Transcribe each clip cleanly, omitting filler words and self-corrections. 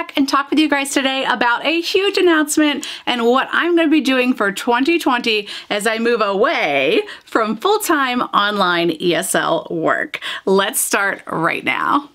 back and talk with you guys today about a huge announcement and what I'm going to be doing for 2020 as I move away from full-time online ESL work. Let's start right now.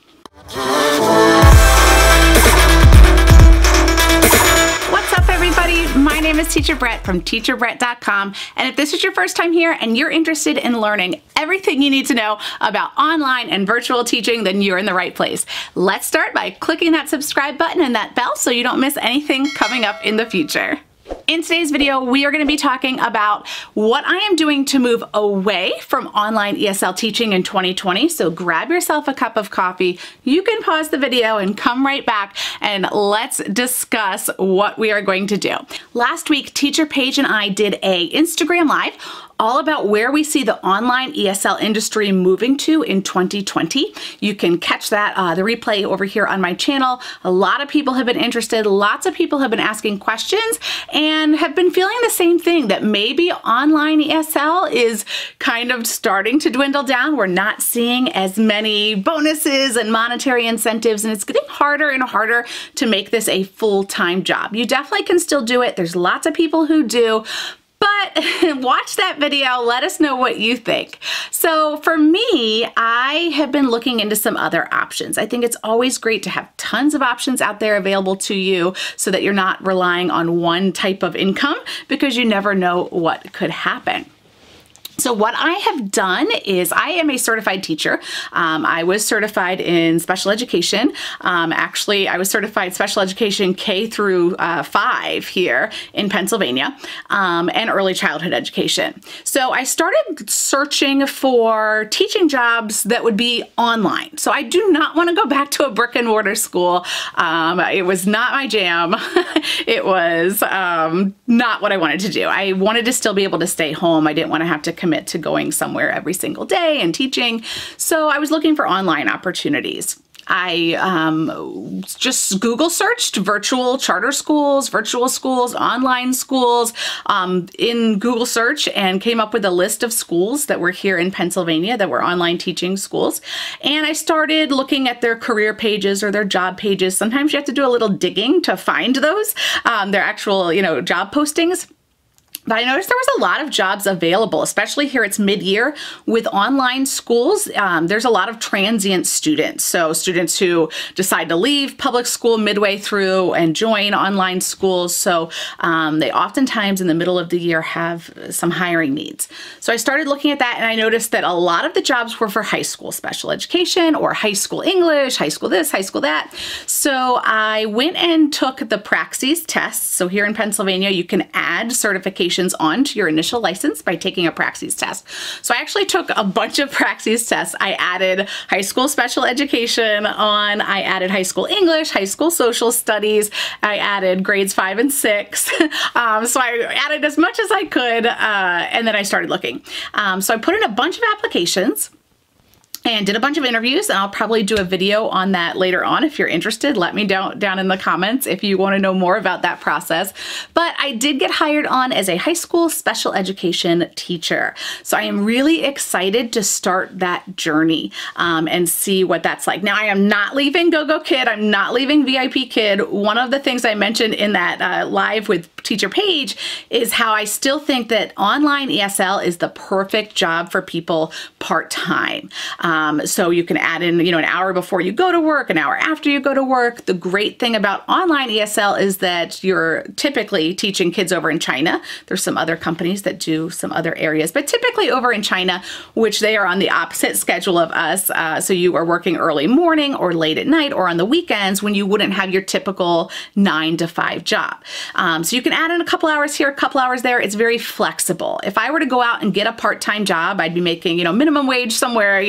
What's up, everybody? My name is Teacher Brett from teacherbrett.com, and if this is your first time here and you're interested in learning everything you need to know about online and virtual teaching, then you're in the right place. Let's start by clicking that subscribe button and that bell so you don't miss anything coming up in the future. In today's video, we are going to be talking about what I am doing to move away from online ESL teaching in 2020. So grab yourself a cup of coffee. You can pause the video and come right back and let's discuss what we are going to do. Last week, Teacher Paige and I did a Instagram Live all about where we see the online ESL industry moving to in 2020. You can catch that, the replay over here on my channel. A lot of people have been interested. Lots of people have been asking questions and have been feeling the same thing, that maybe online ESL is kind of starting to dwindle down. We're not seeing as many bonuses and monetary incentives, and it's getting harder and harder to make this a full-time job. You definitely can still do it. There's lots of people who do. But watch that video, let us know what you think. So for me, I have been looking into some other options. I think it's always great to have tons of options out there available to you so that you're not relying on one type of income, because you never know what could happen. So what I have done is I am a certified teacher. I was certified in special education. Actually, I was certified special education K through 5 here in Pennsylvania, and early childhood education. So I started searching for teaching jobs that would be online. So I do not want to go back to a brick and mortar school. It was not my jam. It was not what I wanted to do. I wanted to still be able to stay home. I didn't want to have to commit to going somewhere every single day and teaching. So I was looking for online opportunities. I just Google searched virtual charter schools, virtual schools, online schools in Google search, and came up with a list of schools that were here in Pennsylvania that were online teaching schools. And I started looking at their career pages or their job pages. Sometimes you have to do a little digging to find those, their actual, job postings. But I noticed there was a lot of jobs available, especially here it's mid-year with online schools. There's a lot of transient students. So students who decide to leave public school midway through and join online schools. So they oftentimes in the middle of the year have some hiring needs. So I started looking at that, and I noticed that a lot of the jobs were for high school special education or high school English, high school this, high school that. So I went and took the Praxis tests. So here in Pennsylvania, you can add certification onto your initial license by taking a Praxis test. So I actually took a bunch of Praxis tests. I added high school special education on, I added high school English, high school social studies, I added grades 5 and 6. So I added as much as I could, and then I started looking. So I put in a bunch of applications and did a bunch of interviews, and I'll probably do a video on that later on. If you're interested, let me down in the comments if you want to know more about that process. But I did get hired on as a high school special education teacher. So I am really excited to start that journey and see what that's like. Now, I am not leaving GoGoKid. I'm not leaving VIPKID. One of the things I mentioned in that live with Teacher Paige is how I still think that online ESL is the perfect job for people part-time. So you can add in, an hour before you go to work, an hour after you go to work. The great thing about online ESL is that you're typically teaching kids over in China. There's some other companies that do some other areas, but typically over in China, which they are on the opposite schedule of us. So you are working early morning or late at night or on the weekends when you wouldn't have your typical 9 to 5 job. So you can add in a couple hours here, a couple hours there. It's very flexible. If I were to go out and get a part-time job, I'd be making, minimum wage somewhere,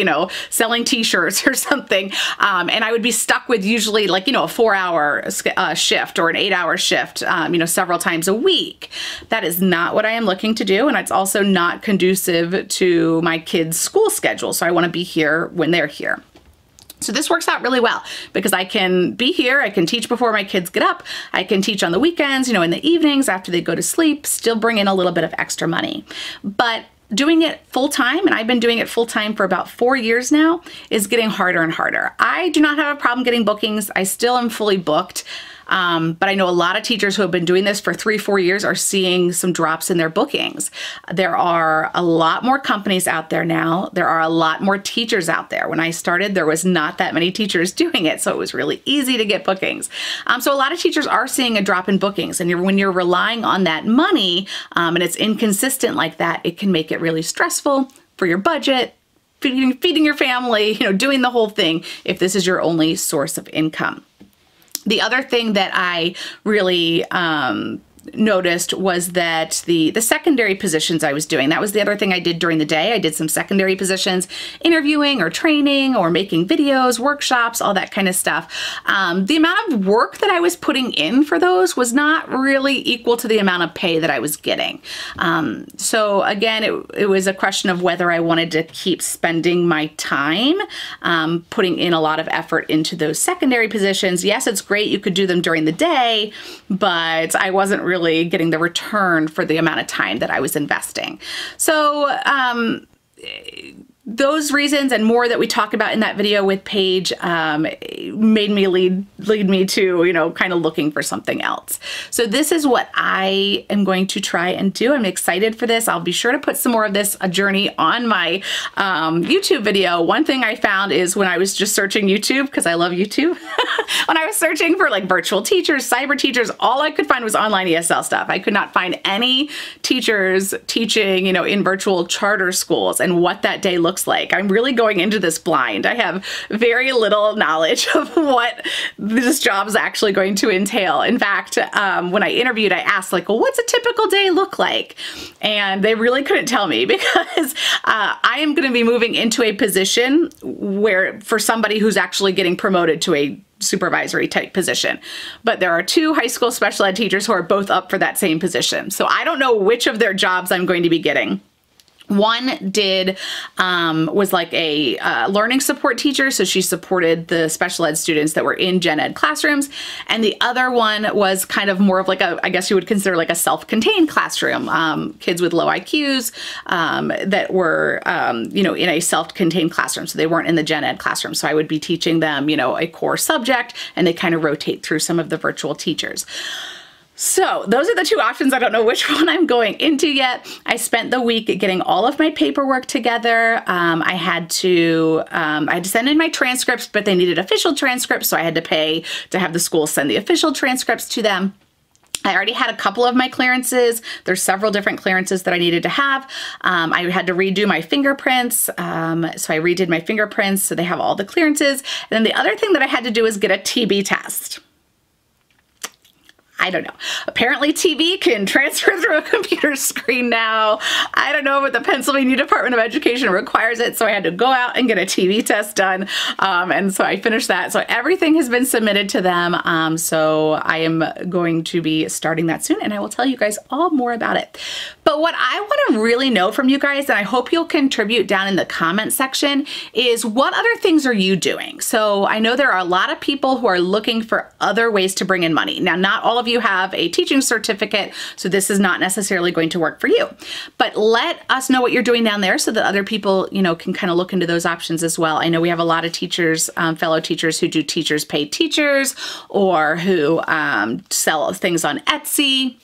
selling t-shirts or something. And I would be stuck with usually like, a 4-hour shift or an 8-hour shift, several times a week. That is not what I am looking to do. And it's also not conducive to my kids' school schedule. So I want to be here when they're here. So this works out really well because I can be here, I can teach before my kids get up, I can teach on the weekends, in the evenings after they go to sleep, still bring in a little bit of extra money. But doing it full time, and I've been doing it full time for about 4 years now, is getting harder and harder. I do not have a problem getting bookings. I still am fully booked. But I know a lot of teachers who have been doing this for 3-4 years are seeing some drops in their bookings. There are a lot more companies out there now. There are a lot more teachers out there. When I started, there was not that many teachers doing it, so it was really easy to get bookings. So a lot of teachers are seeing a drop in bookings, and when you're relying on that money and it's inconsistent like that, it can make it really stressful for your budget, feeding your family, doing the whole thing if this is your only source of income. The other thing that I really noticed was that the secondary positions I was doing, that was the other thing I did during the day. I did some secondary positions, interviewing or training or making videos, workshops, all that kind of stuff. The amount of work that I was putting in for those was not really equal to the amount of pay that I was getting. So again, it was a question of whether I wanted to keep spending my time putting in a lot of effort into those secondary positions. Yes, it's great you could do them during the day, but I wasn't really getting the return for the amount of time that I was investing. So those reasons and more that we talk about in that video with Paige made me lead me to, kind of looking for something else. So this is what I am going to try and do. I'm excited for this. I'll be sure to put some more of this journey on my YouTube video. One thing I found is when I was just searching YouTube, because I love YouTube, when I was searching for like virtual teachers, cyber teachers, all I could find was online ESL stuff. I could not find any teachers teaching, in virtual charter schools and what that day looks like. I'm really going into this blind. I have very little knowledge of what this job is actually going to entail. In fact, when I interviewed, I asked like, well, what's a typical day look like? And they really couldn't tell me because I am going to be moving into a position where for somebody who's actually getting promoted to a supervisory type position. But there are 2 high school special ed teachers who are both up for that same position. So I don't know which of their jobs I'm going to be getting. One was like a learning support teacher, so she supported the special ed students that were in gen ed classrooms, and the other one was kind of more of like I guess you would consider like a self-contained classroom, kids with low IQs that were, in a self-contained classroom, so they weren't in the gen ed classroom. So I would be teaching them, a core subject, and they kind of rotate through some of the virtual teachers. So those are the 2 options. I don't know which one I'm going into yet. I spent the week getting all of my paperwork together. I had to send in my transcripts, but they needed official transcripts, so I had to pay to have the school send the official transcripts to them. I already had a couple of my clearances. There's several different clearances that I needed to have. I had to redo my fingerprints. So I redid my fingerprints so they have all the clearances. And then the other thing that I had to do is get a TB test. I don't know. Apparently TB can transfer through a computer screen now. I don't know, but the Pennsylvania Department of Education requires it, so I had to go out and get a TB test done, and so I finished that. So everything has been submitted to them, so I am going to be starting that soon, and I will tell you guys all more about it. But what I want to really know from you guys, and I hope you'll contribute down in the comment section, is what other things are you doing? So I know there are a lot of people who are looking for other ways to bring in money. Now, not all of you have a teaching certificate, so this is not necessarily going to work for you. But let us know what you're doing down there so that other people, can kind of look into those options as well. I know we have a lot of teachers, fellow teachers who do teachers pay teachers, or who sell things on Etsy.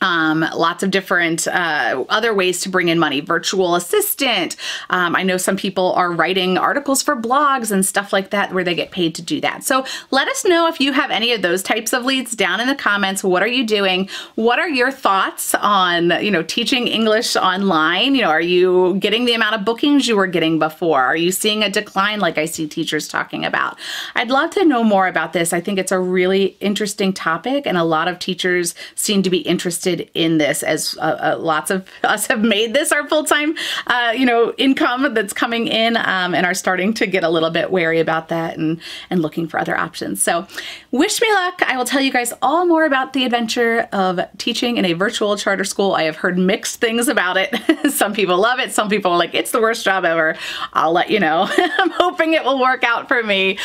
Lots of different other ways to bring in money. Virtual assistant. I know some people are writing articles for blogs and stuff like that where they get paid to do that. So let us know if you have any of those types of leads down in the comments. What are you doing? What are your thoughts on, teaching English online? Are you getting the amount of bookings you were getting before? Are you seeing a decline like I see teachers talking about? I'd love to know more about this. I think it's a really interesting topic, and a lot of teachers seem to be interested in this, as lots of us have made this our full-time, income that's coming in, and are starting to get a little bit wary about that and looking for other options. So wish me luck. I will tell you guys all more about the adventure of teaching in a virtual charter school. I have heard mixed things about it. Some people love it. Some people are like, it's the worst job ever. I'll let you know. I'm hoping it will work out for me.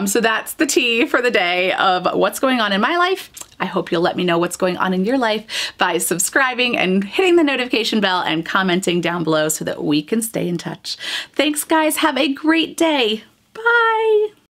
So that's the tea for the day of what's going on in my life. I hope you'll let me know what's going on in your life by subscribing and hitting the notification bell and commenting down below so that we can stay in touch. Thanks, guys. Have a great day. Bye.